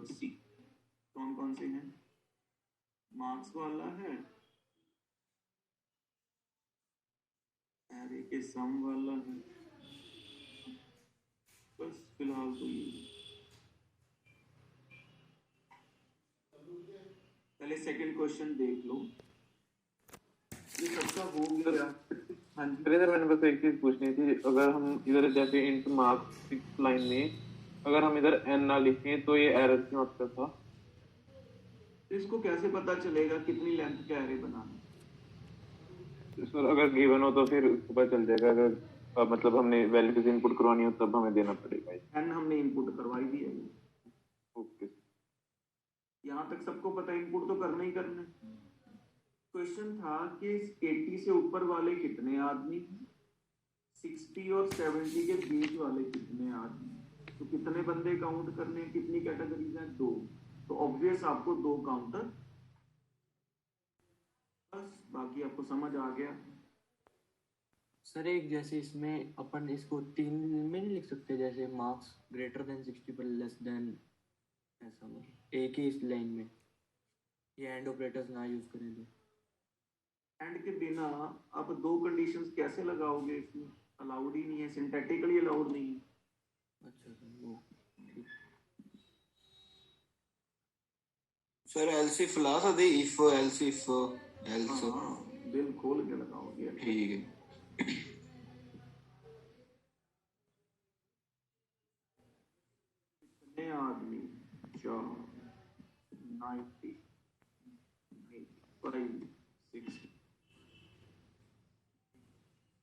और सी कौन कौन से हैं? मार्क्स वाला है, एरे के सम वाला है, बस फिलहाल तो ये। पहले सेकंड क्वेश्चन देख लो, ये सबका हो गया। हाँ जी सर मैंने बस एक चीज पूछनी थी, अगर हम इधर जैसे इंट मार्क्स 6 लाइन में अगर हम इधर n ना लिखें तो ये एरर क्यों आता था? तो इसको कैसे पता चलेगा कितनी लेंथ का एरे बनाना? सर अगर गिवन हो तो फिर उसको पता चल जाएगा, अगर मतलब हमने वैल्यूज इनपुट करवानी हो तब हमें देना पड़ेगा। n हमने इनपुट करवाई दी है। ओके, यहाँ तक सबको पता, इनपुट तो करना ही करना। क्वेश्चन था कि 80 से ऊपर वाले कितने आदमी, 60 और 70 के बीच वाले कितने आदमी, तो कितने बंदे काउंट करने, कितनी कैटेगरीज हैं? 2। तो ऑब्वियस आपको 2 काउंटर, बस बाकी आपको समझ आ गया। सर एक जैसे इसमें अपन इसको 3 में नहीं लिख सकते, जैसे मार्क्स ग्रेटर देन 60 पर लेस देन, ऐसा मतलब एक ही इस लाइन में ये एंड ऑपरेटर्स ना यूज करें तो? एंड के बिना आप 2 कंडीशंस कैसे लगाओगे? इसमें अलाउड ही नहीं है, सिंटैटिकली अलाउड नहीं है। अच्छा सर वो ठीक। सर एल्स इफ ला सकते, इफ एल्स इफ एल्स दिल खोल के लगाओगे। ठीक है। कितने आदमी? 4, 90, 5, 6,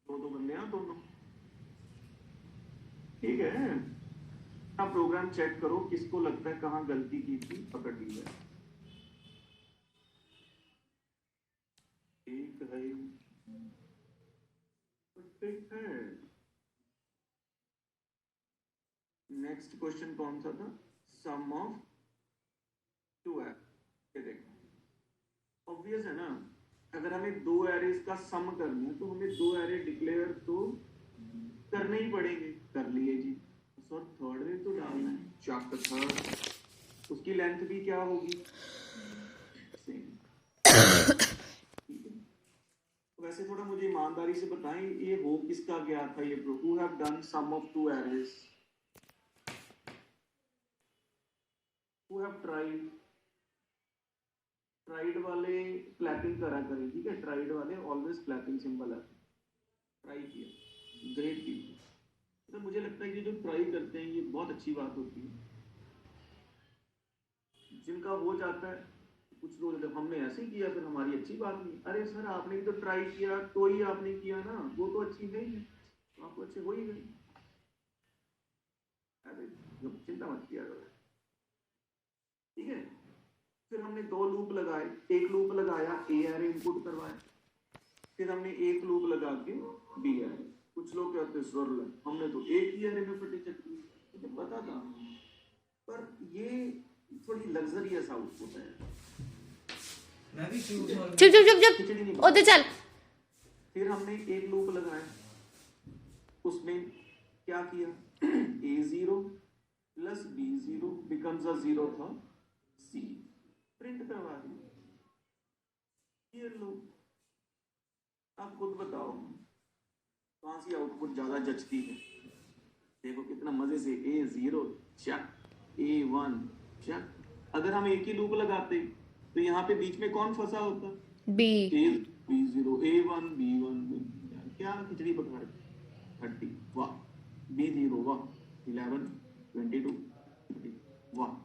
दो बंदे हैं दोनों, ठीक है। आप प्रोग्राम चेक करो, किसको लगता है कहाँ गलती की थी, पकड़ ली जाए। ठीक है, ठीक है। नेक्स्ट क्वेश्चन कौन सा था? सम ऑफ 2 एरे। देखो ऑब्वियस है ना, अगर हमें 2 एरेज का सम करना है तो हमें 2 एरे डिक्लेयर तो करने ही पड़ेंगे। कर लिए जी। सर थर्ड में तो डालना है, चक थर्ड, उसकी लेंथ भी क्या होगी? तो वैसे थोड़ा मुझे ईमानदारी से बताएं, ये हो किसका गया था ये proof? Who have done some of 2 arrays? Who have tried? Tried वाले क्लैपिंग करा करें, ठीक है? ट्राइड वाले ऑलवेज क्लैपिंग सिंबल है। ट्राई किया, ग्रेट की। तो मुझे लगता है कि जो ट्राई करते हैं ये बहुत अच्छी बात होती है। जिनका हो जाता है, कुछ लोग जब हमने ऐसे ही किया फिर हमारी अच्छी बात नहीं। अरे सर आपने भी तो ट्राई किया, तो ही आपने किया ना, वो तो अच्छी है ही, तो आपको अच्छे हो ही गए। अरे चिंता मत किया करो, ठीक है। फिर हमने 2 लूप लगाए, एक लूप लगाया ए एरे इनपुट करवाया, फिर हमने एक लूप लगा के बी एरे। कुछ लोग कहते हैं हमने तो एक ही एरे में पट्टी चक दी, मुझे पता था, पर ये थोड़ी लग्जरियस आउटपुट है। चुप चुप चुप चुप, उधर चल। फिर हमने एक लूप लगाया, उसने क्या किया? A0 plus B0 becomes a 0 था C, प्रिंट करवा दिया। ये लो, आप खुद बताओ कौन सी आउटपुट ज्यादा जचती है? देखो कितना मजे से, A0 चक, A1 चक। अगर हम एक ही लूप लगाते तो यहाँ पे बीच में कौन फंसा होता? B B0 A1 B1, क्या खिचड़ी पका रही? 30, वाह। B0 वाह, 11 22 30, वाह,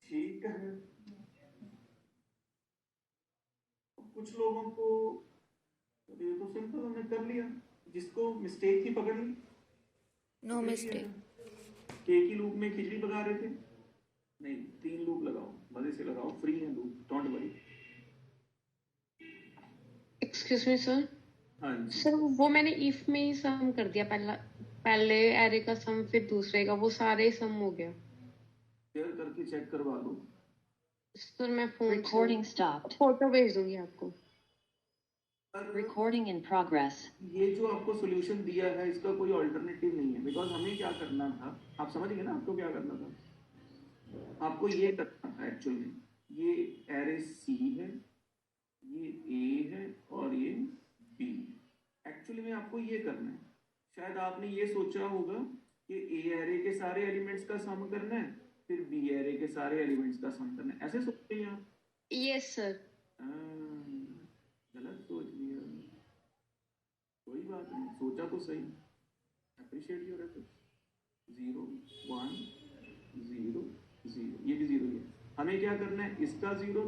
ठीक है। कुछ लोगों को ये तो सिंपल हमने कर लिया, जिसको मिस्टेक ही पकड़ ली। No mistake. एक ही लूप में खिचड़ी पका रहे थे, नहीं 3 लूप लगाओ, मजे से लगाओ, फ्री है loop, don't worry. Excuse me sir. हाँ सर वो मैंने इफ में ही सम कर दिया, पहले एरे का सम फिर दूसरे का, वो सारे सम हो गया। शेयर करके चेक करवा दो सर मैं फोन Recording stopped. फोटो भेज दूंगी आपको। पर Recording in progress. ये जो आपको सॉल्यूशन दिया है इसका कोई अल्टरनेटिव नहीं है, बिकॉज हमें क्या करना था, आप समझ गए ना आपको क्या करना था। आपको ये करना था एक्चुअल में, ये एरे सी है, ये ए है और ये बी। एक्चुअली में आपको ये करना है, शायद आपने ये सोचा होगा कि ए एरे के सारे एलिमेंट्स का सम करना है, फिर बी एरे के सारे एलिमेंट्स का सम करना है, ऐसे सोचते हैं आप? Yes sir. गलत सोच लिया, कोई बात नहीं, सोचा तो सही। Appreciate your efforts. 0 1 0 0, ये भी 0 ही है। हमें क्या करना है, इसका 0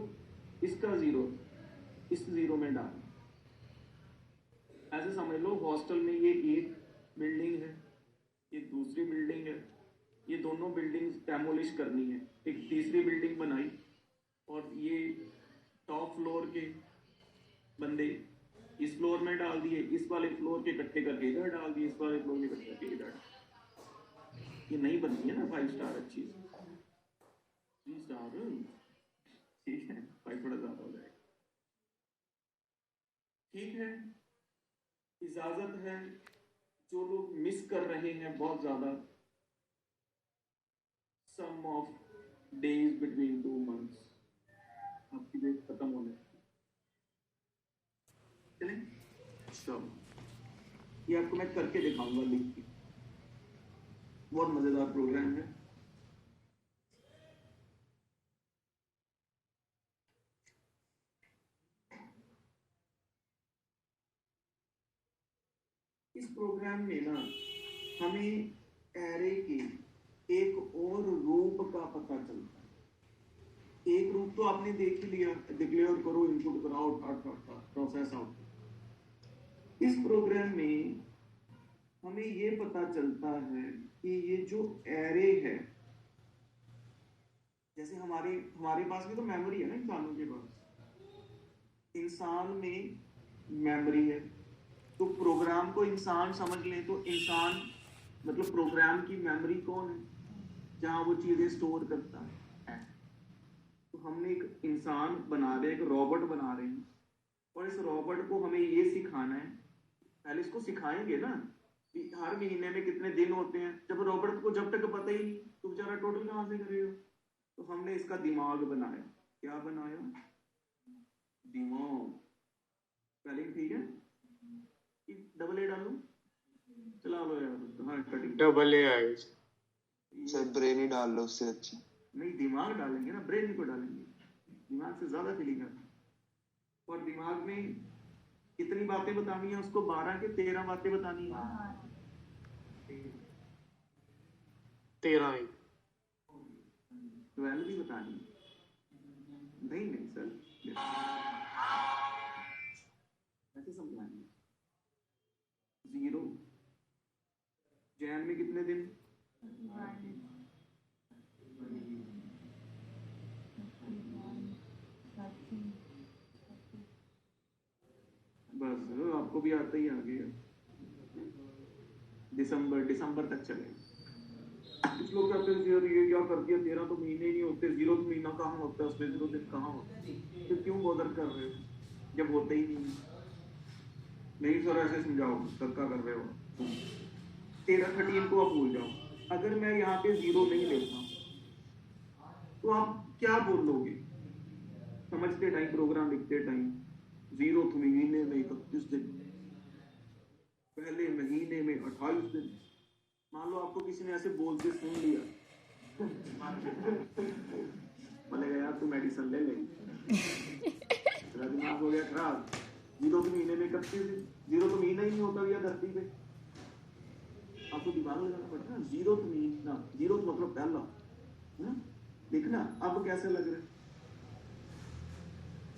इसका 0 इस 0 में डालना। ऐसे समझ लो हॉस्टल में ये एक बिल्डिंग है, ये दूसरी बिल्डिंग है, ये दोनों बिल्डिंग्स डेमोलिश करनी है, एक तीसरी बिल्डिंग बनाई और ये टॉप फ्लोर के बंदे इस फ्लोर में डाल दिए, इस वाले फ्लोर के इकट्ठे करके इधर डाल दिए, इस वाले फ्लोर के इकट्ठे करके इधर। ये नहीं बनती है ना 5 स्टार अच्छी, 3 स्टार ठीक है, 5 थोड़ा ज्यादा हो जाएगा। ठीक है, इजाजत है। जो लोग मिस कर रहे हैं बहुत ज्यादा, सम ऑफ डेज बिटवीन 2 मंथ्स, आपकी डेट खत्म होने चलें। चलो, ये आपको मैं करके दिखाऊंगा लिख के, बहुत मजेदार प्रोग्राम है। इस प्रोग्राम में ना हमें एरे के एक और रूप का पता चलता है। एक रूप तो आपने देख ही लिया, डिक्लेयर करो, इनपुट करो, प्रोसेस आउट। इस प्रोग्राम में हमें ये पता चलता है कि ये जो एरे है, जैसे हमारे पास भी तो मेमोरी है ना, इंसानों के पास। इंसान में मेमोरी है, तो प्रोग्राम को इंसान समझ लें तो इंसान मतलब प्रोग्राम की मेमोरी कौन है, जहां वो चीजें स्टोर करता है। तो हमने एक इंसान बना रहे, एक रोबोट बना रहे हैं, और इस रोबोट को हमें ये सिखाना है। पहले इसको सिखाएंगे ना कि हर महीने में कितने दिन होते हैं। जब रोबोट को जब तक पता ही नहीं तो बेचारा टोटल कहां से करेगा। तो हमने इसका दिमाग बनाया। क्या बनाया? दिमाग। स्पेलिंग ठीक है कि डबल ए डालूं? चला लो यार, हाँ cutting double A I sir, brain ही डाल लो, उससे अच्छा। नहीं, दिमाग डालेंगे ना, ब्रेन को डालेंगे, दिमाग से ज्यादा फीलिंग आता है। और दिमाग में कितनी बातें बतानी है उसको? 12 के 13 बातें बतानी है। 13 ही 12 भी बतानी है। नहीं सर, ऐसे समझाएंगे। 0 जैन में कितने दिन? बस आपको भी आता ही आ गया। दिसंबर तक चलेगा। कुछ लोग कहते हैं ये क्या कर दिया, 13 तो महीने ही नहीं होते, 0 तो महीना कहाँ होता है, उसमें 0 दिन कहाँ होता है, फिर क्यों बॉदर कर रहे हो जब होते ही नहीं। नहीं सर ऐसे समझाओ, धक्का कर रहे हो। 13 को आप भूल जाओ। अगर मैं यहाँ पे 0 नहीं लेता तो आप क्या बोलोगे? समझते टाइम, प्रोग्राम लिखते टाइम, 0 महीने में 31 दिन, पहले महीने में 28 दिन। मान लो आपको किसी ने ऐसे बोलते सुन लिया, बोलेगा यार तू मेडिसिन ले ले, तेरा दिमाग हो गया खराब। 0 महीने में 31 दिन, 0 तो महीना ही नहीं होता भैया धरती पे। आपको दिमाग लगाना पड़ता है। 0 महीना, 0 मतलब पहला ना। देखना अब कैसे लग रहा है।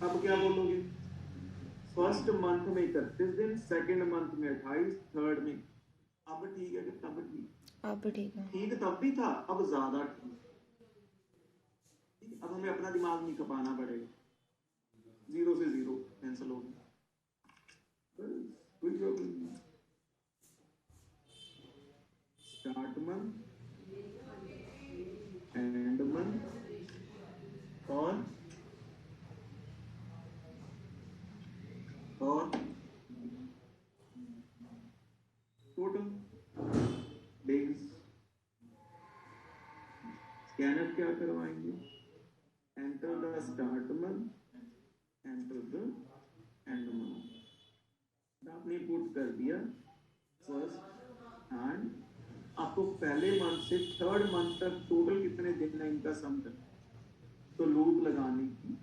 अब क्या बोलोगे? फर्स्ट मंथ में 31 दिन, सेकंड मंथ में 28, थर्ड में। अब ठीक है कि तब ठीक? अब ठीक है। ठीक तब भी था, अब ज्यादा ठीक। अब हमें अपना दिमाग नहीं खपाना पड़ेगा। 0 से 0 कैंसिल हो गया। स्टार्ट मंथ, एंड मंथ और क्या करवाएंगे, enter the start month, enter the end month. आपने पुट कर दिया फर्स्ट एंड आपको पहले मंथ से थर्ड मंथ तक टोटल कितने दिन है इनका सम करना, तो लूप लगाने की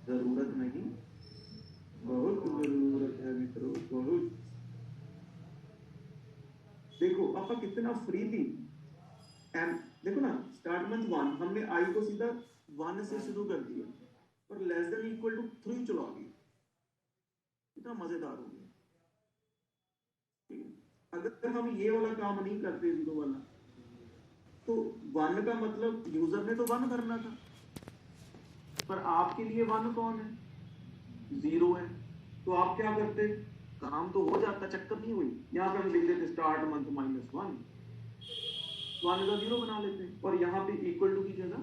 जरूरत नहीं, बहुत जरूरत है मित्रों, बहुत। देखो आपका कितना फ्री थी, एंड देखो ना स्टार्ट मंथ 1 हमने आई को सीधा 1 से शुरू कर दिया और लेस देन इक्वल टू 3 चला दिया, कितना मजेदार हो गया। ठीक है, अगर हम ये वाला काम नहीं करते जीरो वाला, तो 1 का मतलब यूजर ने तो 1 करना था, पर आपके लिए 1 कौन है, 0 है। तो आप क्या करते, काम तो हो जाता, चक्कर नहीं हुई। यहाँ पे हम लिख देते स्टार्ट मंथ -1, 1 का 0 बना लेते हैं, और यहाँ पे इक्वल टू की जगह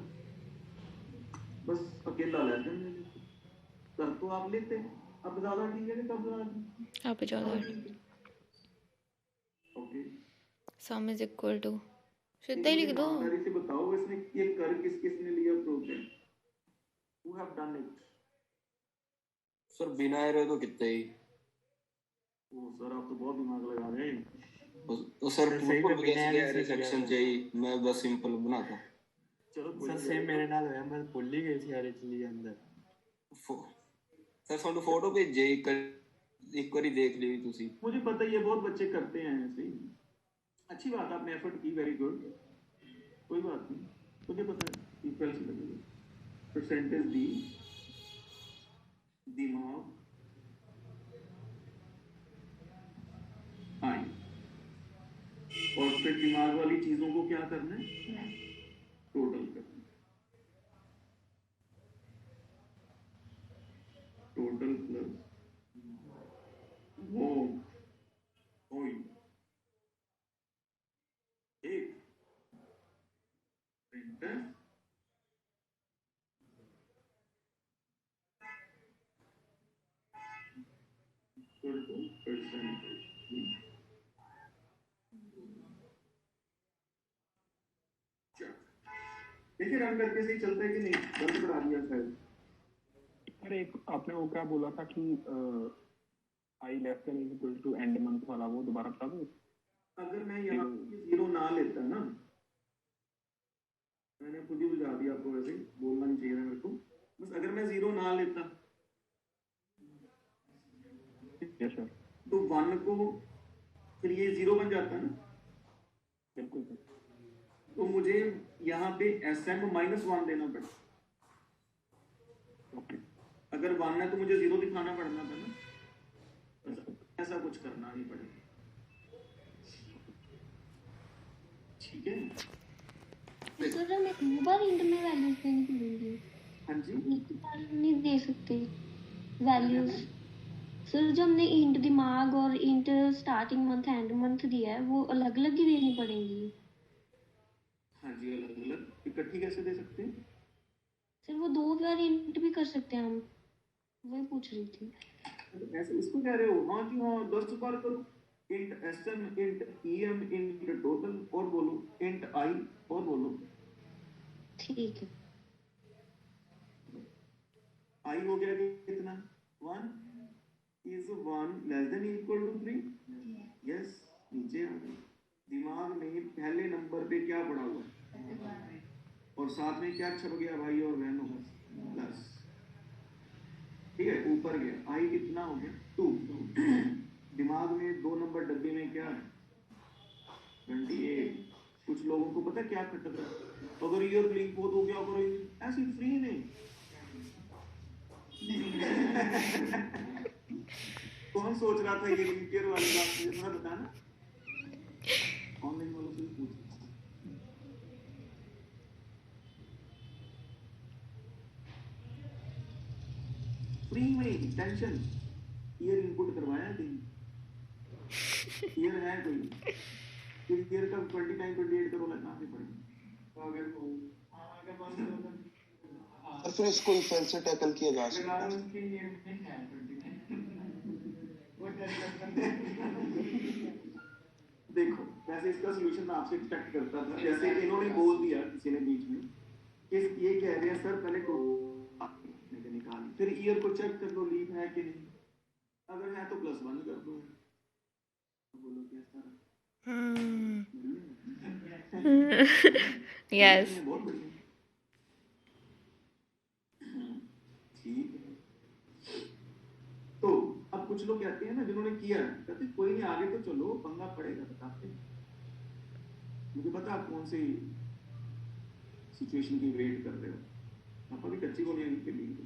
बस अकेला लेते हैं, कर तो आप लेते हैं। अब ज्यादा ठीक है कि कब ज्यादा, आप ज़्यादा okay. Sum is equal to सीधा ही लिख दो। ईमानदारी से बताओ इसने ये कर किस किसने लिया project, who have done it. Sir बिना एरर तो कितने ही। ओ सर आप तो बहुत दिमाग लगा रहे हैं। तो सर सही में बिना error एरर से सेक्शन किया चाहिए, मैं बस सिंपल बनाता। चलो कोई सर नहीं। सेम मेरे नाल होया, मैं भूल ही गई थी यार इसलिए अंदर। सर ਤੁਹਾਨੂੰ फोटो भेजे एक बारी देख ली तुसी। मुझे पता ही है बहुत बच्चे करते हैं ऐसे ही, अच्छी बात है, आपने एफर्ट की, वेरी गुड, कोई बात नहीं, मुझे पता है इक्वल से लगेगा। परसेंटेज दी दिमाग आई, और फिर दिमाग वाली चीजों को क्या करना है, टोटल करना है। टोटल प्लस वो पॉइंट एक प्रिंटर इक्वल टू परसेंटेज। देखिए रन करके सही चलता है कि नहीं, बंद करा दिया शायद। अरे एक आपने वो क्या बोला था कि I less than equal to and month वाला, वो दोबारा बता दो। अगर मैं यहाँ जीरो ना लेता ना, मैंने खुद ही बुझा दिया आपको, वैसे बोलना नहीं चाहिए था मेरे को, बस अगर मैं जीरो ना लेता यस सर, तो 1 को फिर ये 0 बन जाता ना, बिल्कुल सर। तो मुझे यहाँ पे SM -1 देना पड़ा। ओके, अगर 1 है तो मुझे 0 दिखाना पड़ना था ना, ऐसा कुछ करना नहीं पड़ेगा। ठीक है, सर हमें एक बार इंट में वैल्यूज देनी पड़ेंगी, हाँ जी, एक बार नहीं दे सकते वैल्यूज। सर जो हमने इंट दिमाग और int starting month and month दिया है वो अलग अलग ही देनी पड़ेंगी। हाँ जी, अलग अलग इकट्ठी कैसे दे सकते हैं। सर वो 2 बार इंट भी कर सकते हैं हम, वही पूछ रही थी। ऐसे इसको कह रहे हो, हाँ जी हाँ, 10 बार करो, int SM, int EM, int total, और बोलो इंट I, और बोलो ठीक है, I हो गया कितना, 1 is 1 less than equal to 3, yes, नीचे आ गए। दिमाग में पहले नंबर पे क्या पड़ा हुआ है, और साथ में क्या छप गया भाई और बहनों का प्लस, ठीक है, ऊपर गया। I कितना हो गया, 2। दिमाग में 2 नंबर डब्बे में क्या है, 28। कुछ लोगों को पता क्या खटक रहा है, अगर ईयर ब्लिंक हो तो क्या करेंगे, ऐसी फ्री नहीं। कौन सोच रहा था ये ईयर वाली बात, मुझे थोड़ा बताना, ऑनलाइन वालों से पूछ। फ्री में टेंशन, ईयर इनपुट करवाया कहीं, ईयर है कोई, फिर ईयर का 29 28 करोड़ लगना भी पड़ेगा। और फिर इसको इफेल से टैकल किया जा सकता है। देखो वैसे इसका सोल्यूशन मैं आपसे एक्सपेक्ट करता था, जैसे इन्होंने बोल दिया किसी ने बीच में कि ये कह रहे हैं सर पहले को निकाल, फिर ईयर को चेक कर लो लीव है कि नहीं, अगर है तो +1 कर दो। बोलो कैसा? यस। बहुत बढ़िया, ठीक है। तो अब कुछ लोग कहते हैं ना, जिन्होंने किया है, कहते हैं, कोई नहीं आगे तो चलो, पंगा पड़ेगा, बताते हैं। मुझे पता आप कौन सी सिचुएशन की वेट कर रहे हो, आप अभी कच्ची गोलियां नहीं खेलेंगे।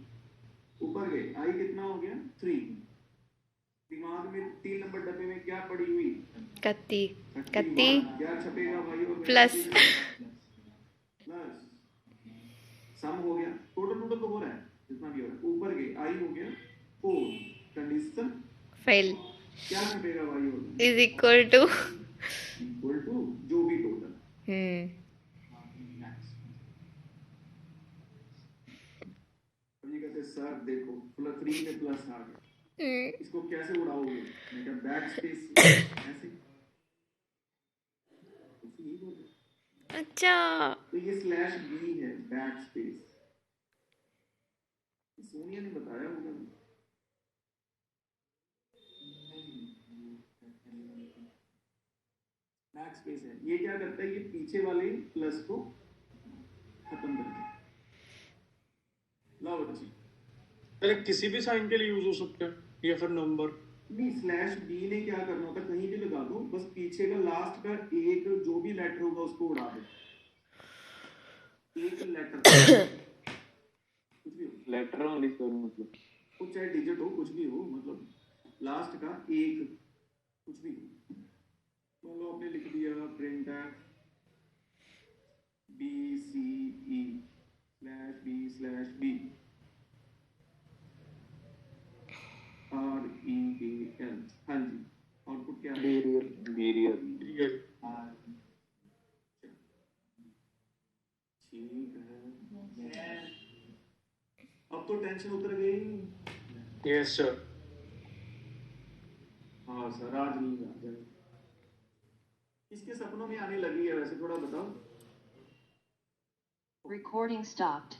ऊपर गए, आई कितना हो गया 3, दिमाग में 3 नंबर डब्बे में क्या पड़ी हुई? कत्ती। 31। क्या छपेगा भाई? और प्लस। प्लस सम हो गया, टोटल तो हो रहा है जितना भी हो रहा है। ऊपर गए, आई हो गया 4, कंडीशन फेल क्या छपेगा भाई? और इज इक्वल टू जो भी टोटल। अब ये कहते सर देखो 3 में प्लस आ गया, इसको कैसे उड़ाओगे? मैं कहा बैक स्पेस ऐसे, यही बोल रहे। अच्छा। तो ये /b है, बैक स्पेस। सोनिया ने बताया होगा। बैक स्पेस है, ये क्या करता है? ये पीछे वाले प्लस को खत्म कर देता है। लाओ बच्ची, अरे किसी भी साइन के लिए यूज हो सकता है या फिर नंबर? नहीं, /b ने क्या करना होता है, कहीं भी लगा दो, बस पीछे का लास्ट का एक जो भी लेटर होगा उसको उड़ा दो। एक लेटर कुछ भी हो, लेटर ओनली सर, मतलब वो चाहे डिजिट हो, कुछ भी हो, मतलब लास्ट का एक कुछ भी हो। मान लो आपने लिख दिया प्रिंट BCE/B/B REAL। हाँ जी, आउटपुट क्या है? बीरियल। ठीक है, अब तो टेंशन उतर गई। Yes sir. हाँ सर, आज नहीं आ जाए। किसके सपनों में आने लगी है वैसे, थोड़ा बताओ। Recording stopped.